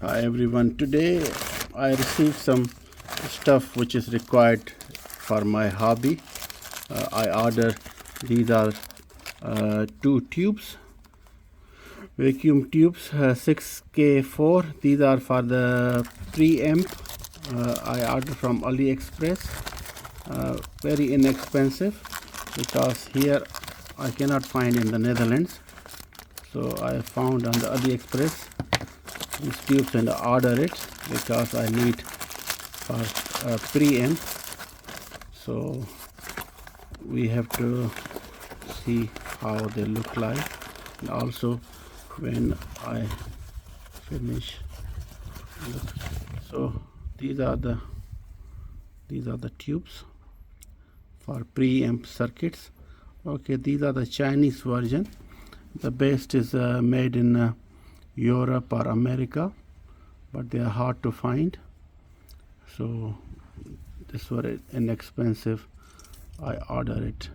Hi everyone, today I received some stuff which is required for my hobby. I ordered, these are two tubes, vacuum tubes, 6K4. These are for the preamp. I ordered from AliExpress, very inexpensive because here I cannot find in the Netherlands. So I found on the AliExpress these tubes and order it because I need for preamp. So we have to see how they look like, and also when I finish, look. So these are the tubes for preamp circuits. Okay, these are the Chinese version. The best is made in Europe or America, but they are hard to find. So this was inexpensive. I order it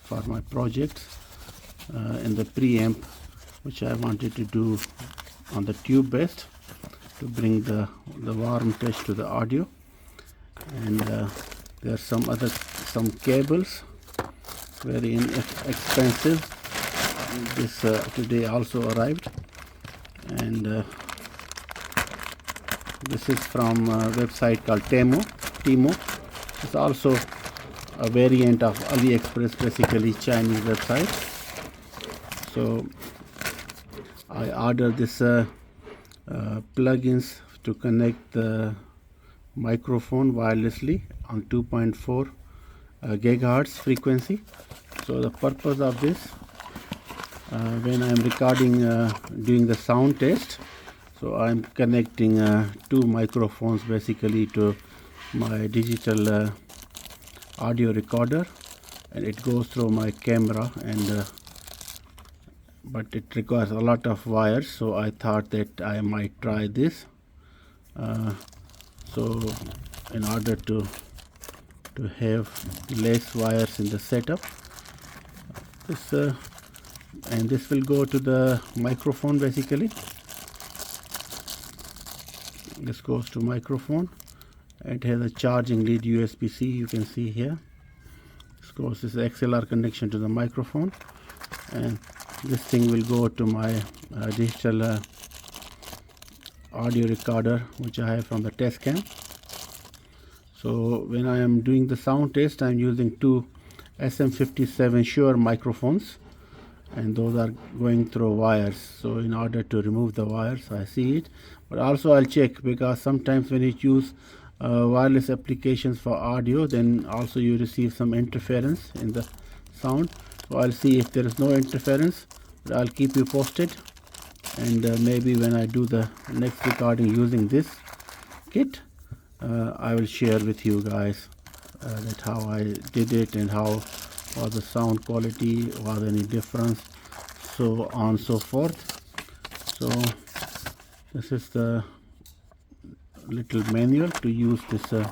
for my projects in the preamp, which I wanted to do on the tube based to bring the warm touch to the audio. And there are some cables, very expensive. This today also arrived, and this is from a website called TEMU. It's also a variant of AliExpress, basically Chinese website. So I ordered this plugins to connect the microphone wirelessly on 2.4 gigahertz frequency. So the purpose of this, when I'm recording, doing the sound test, so I'm connecting two microphones basically to my digital audio recorder, and it goes through my camera, and but it requires a lot of wires, so I thought that I might try this. So in order to have less wires in the setup, this and this will go to the microphone. Basically this goes to microphone. It has a charging lead USB-C, you can see here. This is XLR connection to the microphone, and this thing will go to my digital audio recorder, which I have from the test cam. So when I am doing the sound test, I'm using two SM57 Shure microphones, and those are going through wires. So in order to remove the wires, I see it, but also I'll check, because sometimes when you use wireless applications for audio, then also you receive some interference in the sound. So I'll see if there is no interference, but I'll keep you posted, and maybe when I do the next recording using this kit, I will share with you guys that how I did it and how was the sound quality, was any difference, so on so forth. So this is the little manual to use this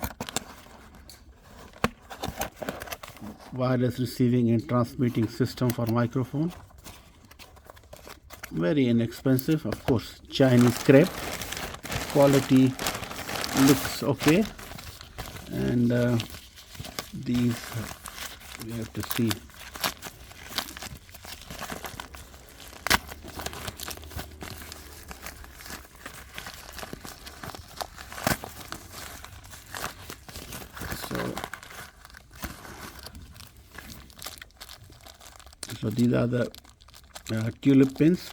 wireless receiving and transmitting system for microphone. Very inexpensive, of course, Chinese crap. Quality looks okay, and these we have to see. So these are the tulip pins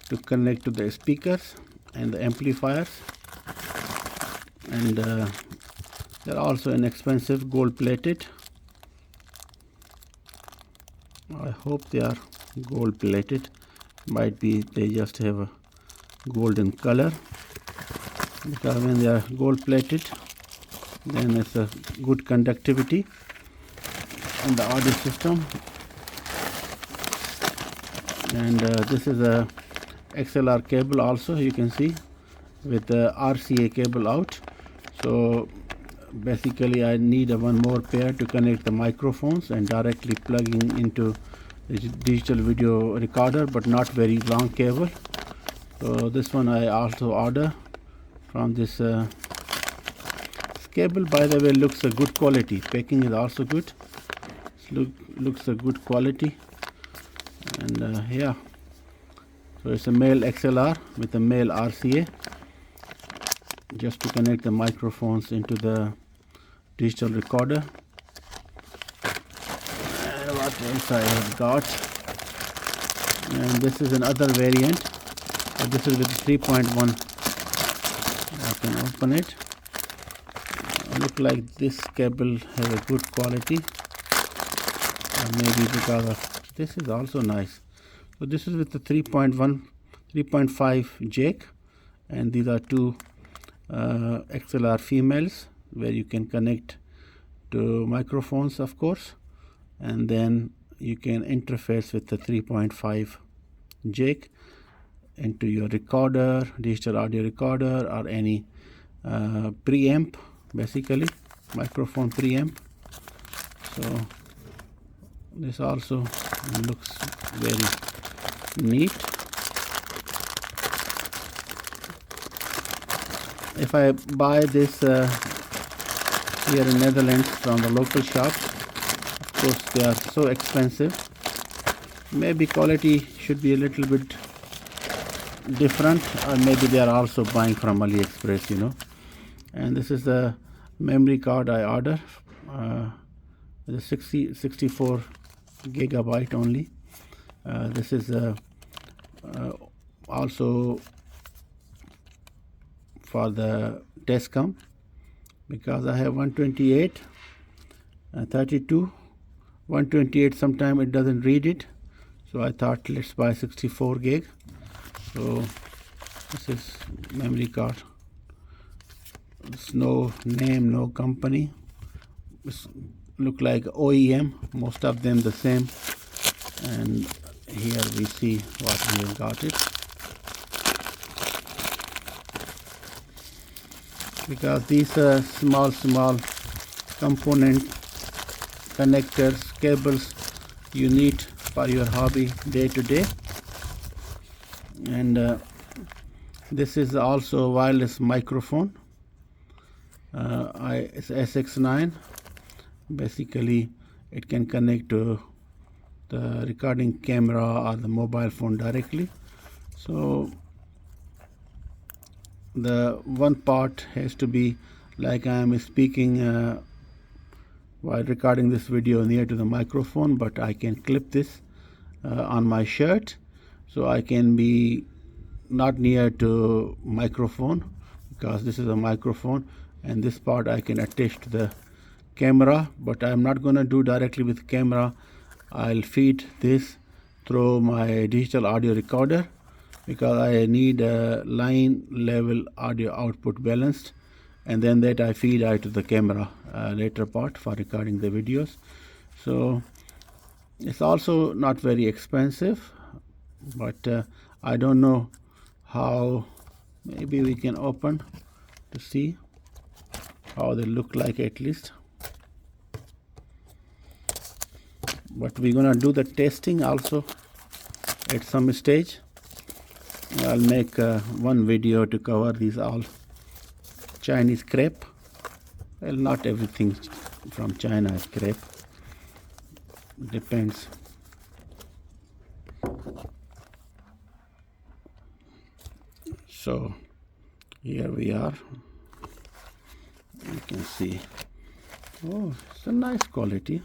to connect to the speakers and the amplifiers, and they're also inexpensive, gold plated. I hope they are gold plated. Might be they just have a golden color, because when they are gold plated, then it's a good conductivity on the audio system. And this is a XLR cable also, you can see, with the RCA cable out. So basically I need one more pair to connect the microphones and directly plugging into the digital video recorder, but not very long cable. So this one I also order from this cable. By the way, looks a good quality. Packing is also good. Looks a good quality. And yeah, so it's a male XLR with a male RCA, just to connect the microphones into the digital recorder. And what else I have got? And this is another variant, but this is with 3.1. I can open it. Look like this cable has a good quality, or maybe because of this is also nice. So this is with the 3.1, 3.5 jack, and these are two XLR females where you can connect to microphones, of course, and then you can interface with the 3.5 jack into your recorder, digital audio recorder, or any preamp, basically microphone preamp. So this also looks very neat. If I buy this here in Netherlands from the local shop, of course they are so expensive. Maybe quality should be a little bit different, or maybe they are also buying from AliExpress, you know. And this is the memory card I ordered. The 64 gigabyte only. This is also for the Tascam, because I have 128, 32, 128. Sometime it doesn't read it, so I thought let's buy 64 gig. So this is memory card. It's no name, no company. It's look like OEM, most of them the same. And here we see what we have got it, because these small component connectors, cables you need for your hobby day to day. And this is also wireless microphone. It's SX9. Basically it can connect to the recording camera or the mobile phone directly. So the one part has to be like I am speaking while recording this video near to the microphone, but I can clip this on my shirt, so I can be not near to microphone, because this is a microphone, and this part I can attach to the camera, but I'm not going to do directly with camera. I'll feed this through my digital audio recorder, because I need a line level audio output balanced, and then that I feed out to the camera later part for recording the videos. So it's also not very expensive, but I don't know how. Maybe we can open to see how they look like at least. But we're gonna do the testing also at some stage. I'll make one video to cover these all Chinese crap. Well, not everything from China is crap. Depends. So here we are. You can see. Oh, it's a nice quality.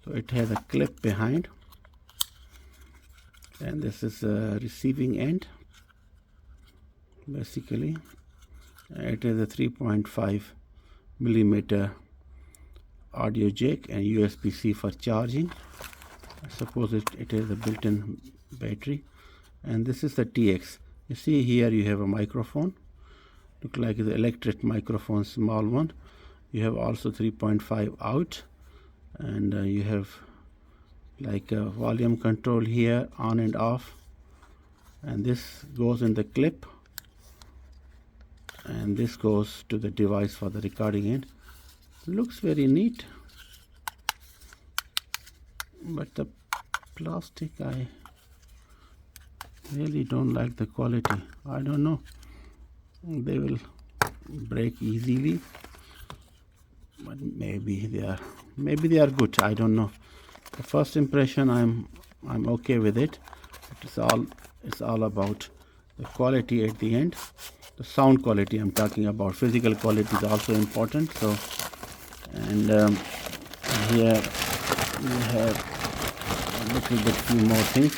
So it has a clip behind, and this is a receiving end. Basically it is a 3.5 millimeter audio jack and USB-C for charging. I suppose it has a built-in battery. And this is the TX. You see here you have a microphone, look like the electric microphone, small one. You have also 3.5 out, and you have like a volume control here, on and off, and this goes in the clip, and this goes to the device for the recording end. Looks very neat, but the plastic, I really don't like the quality. I don't know, they will break easily, but maybe they are good. I don't know. The first impression, I'm okay with it. It's all about the quality at the end, the sound quality I'm talking about. Physical quality is also important. So, and here we have a little bit few more things.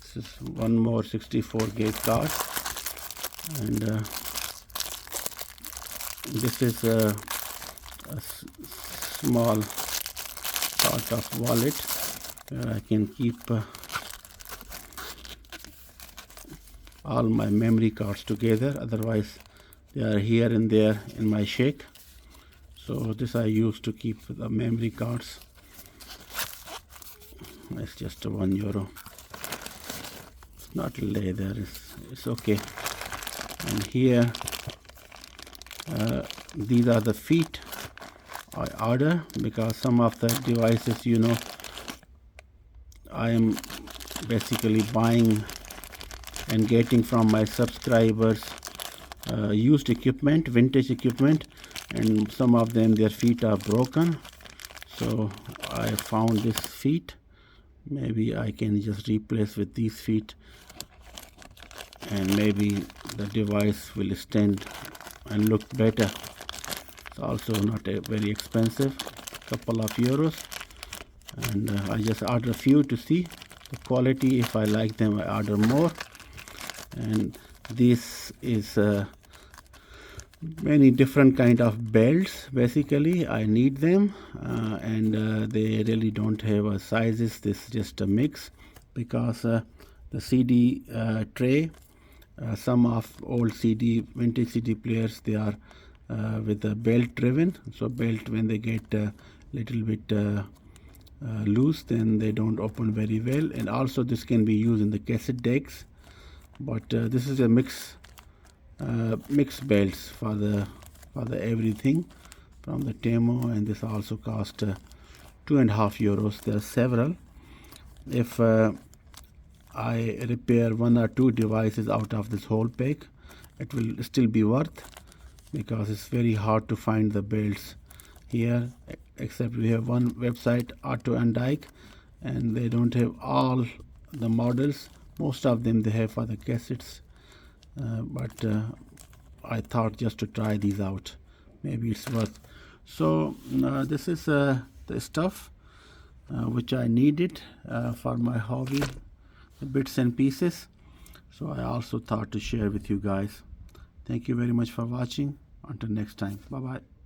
This is one more 64 gauge card, and this is a small part of wallet where I can keep all my memory cards together. Otherwise they are here and there in my shake. So this I use to keep the memory cards. It's just €1. It's not leather, it's okay. And here these are the feet I order, because some of the devices, you know, I am basically buying and getting from my subscribers used equipment, vintage equipment, and some of them, their feet are broken. So I found this feet. Maybe I can just replace with these feet, and maybe the device will stand and look better. It's also not very expensive, couple of euros, and I just order a few to see the quality. If I like them, I order more. And this is many different kind of belts. Basically I need them, and they really don't have sizes. This is just a mix, because the CD tray, some of old vintage CD players, they are with a belt driven. So belt, when they get a little bit loose, then they don't open very well. And also this can be used in the cassette decks, but this is a mix belts for the everything from the TEMU, and this also cost €2.50. There are several. If I repair one or two devices out of this whole pack, it will still be worth, because it's very hard to find the belts here, except we have one website, Auto and Dyke, and they don't have all the models. Most of them they have for the cassettes, but I thought just to try these out, maybe it's worth. So this is the stuff which I needed for my hobby, the bits and pieces. So I also thought to share with you guys. Thank you very much for watching. Until next time, bye bye.